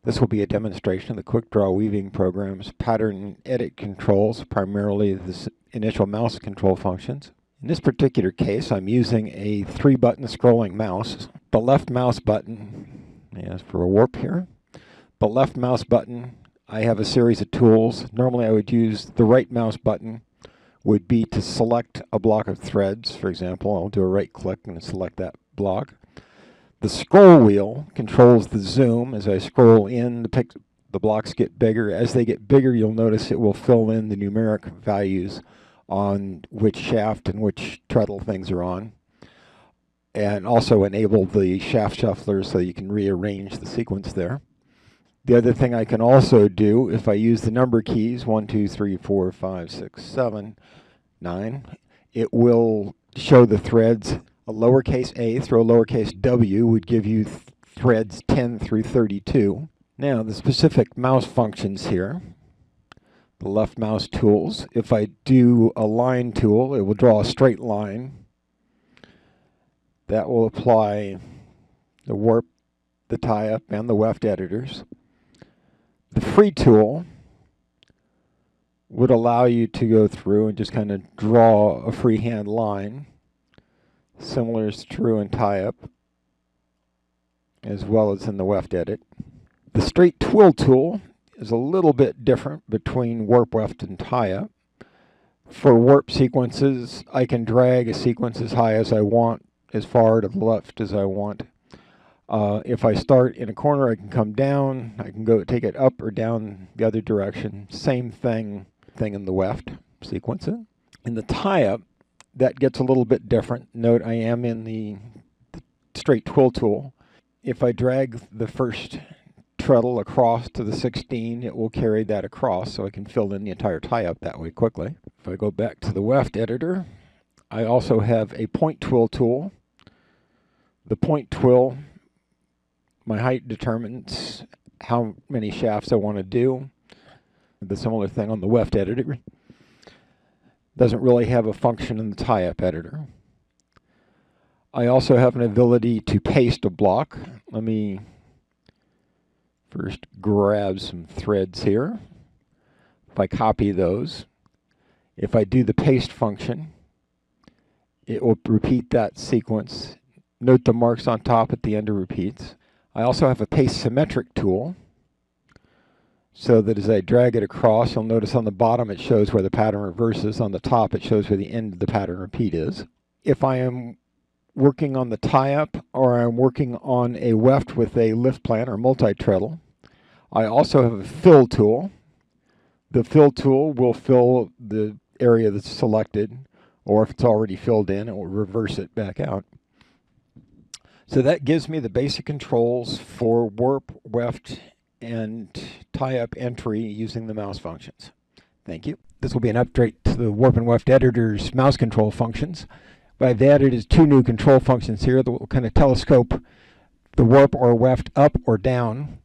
This will be a demonstration of the Quickdraw weaving program's pattern edit controls, primarily the initial mouse control functions. In this particular case, I'm using a 3-button scrolling mouse. The left mouse button, yes, for a warp here. The left mouse button, I have a series of tools. Normally I would use the right mouse button would be to select a block of threads. For example, I'll do a right click and select that block. The scroll wheel controls the zoom. As I scroll in, the blocks get bigger. As they get bigger, you'll notice it will fill in the numeric values on which shaft and which treadle things are on, and also enable the shaft shuffler so you can rearrange the sequence there. The other thing I can also do, if I use the number keys, 1, 2, 3, 4, 5, 6, 7, 9, it will show the threads. A lowercase a through a lowercase w would give you threads 10 through 32. Now, the specific mouse functions here, the left mouse tools. If I do a line tool, it will draw a straight line. That will apply the warp, the tie-up, and the weft editors. The free tool would allow you to go through and just kind of draw a freehand line. Similar is true in Tieup, as well as in the Weft edit. The straight twill tool is a little bit different between warp, weft, and Tieup. For warp sequences, I can drag a sequence as high as I want, as far to the left as I want. If I start in a corner, I can come down. I can go take it up or down the other direction. Same thing in the weft sequencing. In the Tieup, that gets a little bit different. Note I am in the straight twill tool. If I drag the first treadle across to the 16, it will carry that across, so I can fill in the entire tie-up that way quickly. If I go back to the weft editor, I also have a point twill tool. The point twill, my height determines how many shafts I want to do. The similar thing on the weft editor. Doesn't really have a function in the Tieup editor. I also have an ability to paste a block. Let me first grab some threads here. If I copy those, if I do the paste function, it will repeat that sequence. Note the marks on top at the end of repeats. I also have a paste symmetric tool, so that as I drag it across, you'll notice on the bottom it shows where the pattern reverses. On the top it shows where the end of the pattern repeat is. If I am working on the tie-up or I'm working on a weft with a lift plan or multi-treadle, I also have a fill tool. The fill tool will fill the area that's selected, or if it's already filled in, it will reverse it back out. So that gives me the basic controls for warp, weft, and Tieup entry using the mouse functions. Thank you. This will be an update to the warp and weft editor's mouse control functions. What I've added is 2 new control functions here that will kind of telescope the warp or weft up or down.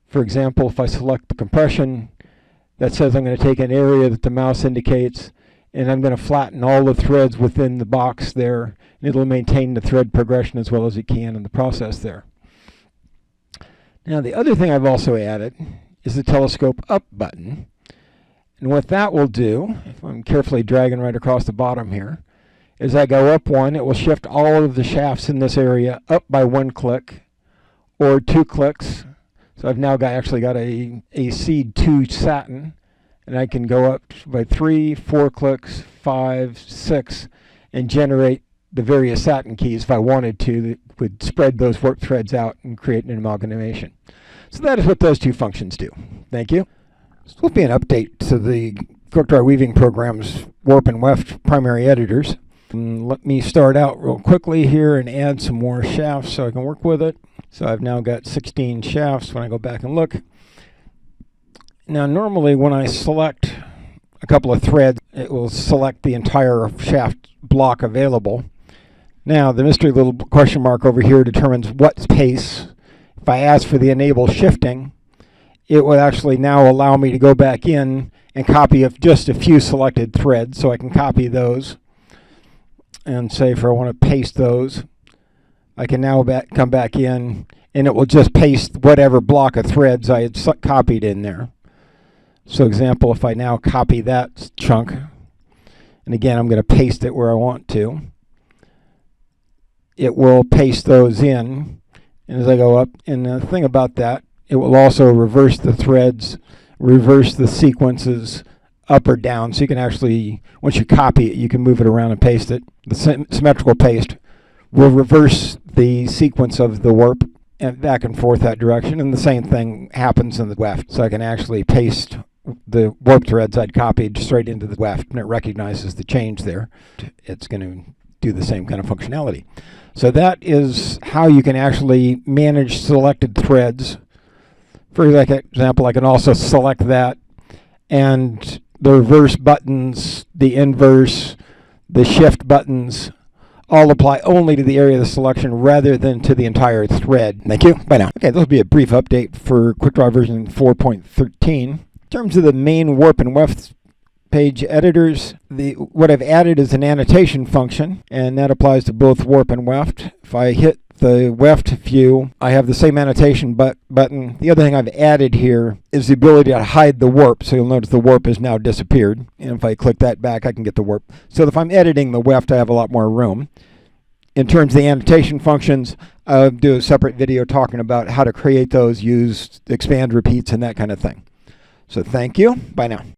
For example, if I select the compression, that says I'm going to take an area that the mouse indicates, and I'm going to flatten all the threads within the box there, and it'll maintain the thread progression as well as it can in the process there. Now, the other thing I've also added is the telescope up button. And what that will do, if I'm carefully dragging right across the bottom here, as I go up 1, it will shift all of the shafts in this area up by 1 click or 2 clicks. So I've now actually got a seed 2 satin, and I can go up by 3, 4 clicks, 5, 6, and generate the various satin keys if I wanted to that would spread those warp threads out and create an amalgamation. So that is what those 2 functions do. Thank you. This will be an update to the Quickdraw weaving program's warp and weft primary editors. Let me start out real quickly here and add some more shafts so I can work with it. So I've now got 16 shafts when I go back and look. Now normally when I select a couple of threads, it will select the entire shaft block available. Now the mystery little question mark over here determines what pace. If I ask for the enable shifting, it will actually now allow me to go back in and copy just a few selected threads. So I can copy those and say if I want to paste those, I can now come back in and it will just paste whatever block of threads I had copied in there. So example, if I now copy that chunk, and again I'm going to paste it where I want to, it will paste those in, and as I go up, and the thing about that, it will also reverse the threads, reverse the sequences up or down, so you can actually, once you copy it, you can move it around and paste it. The symmetrical paste will reverse the sequence of the warp and back and forth that direction, and the same thing happens in the weft. So I can actually paste the warp threads I'd copied straight into the weft, and it recognizes the change there. It's going to do the same kind of functionality. So that is how you can actually manage selected threads. For example, I can also select that, and the reverse buttons, the inverse, the shift buttons all apply only to the area of the selection rather than to the entire thread. Thank you. Bye now. Okay, this will be a brief update for Quickdraw version 4.13. In terms of the main warp and weft page editors, what I've added is an annotation function, and that applies to both warp and weft. If I hit the weft view, I have the same annotation button. The other thing I've added here is the ability to hide the warp, so you'll notice the warp has now disappeared, and if I click that back, I can get the warp. So if I'm editing the weft, I have a lot more room. In terms of the annotation functions, I'll do a separate video talking about how to create those, use expand repeats, and that kind of thing. So thank you. Bye now.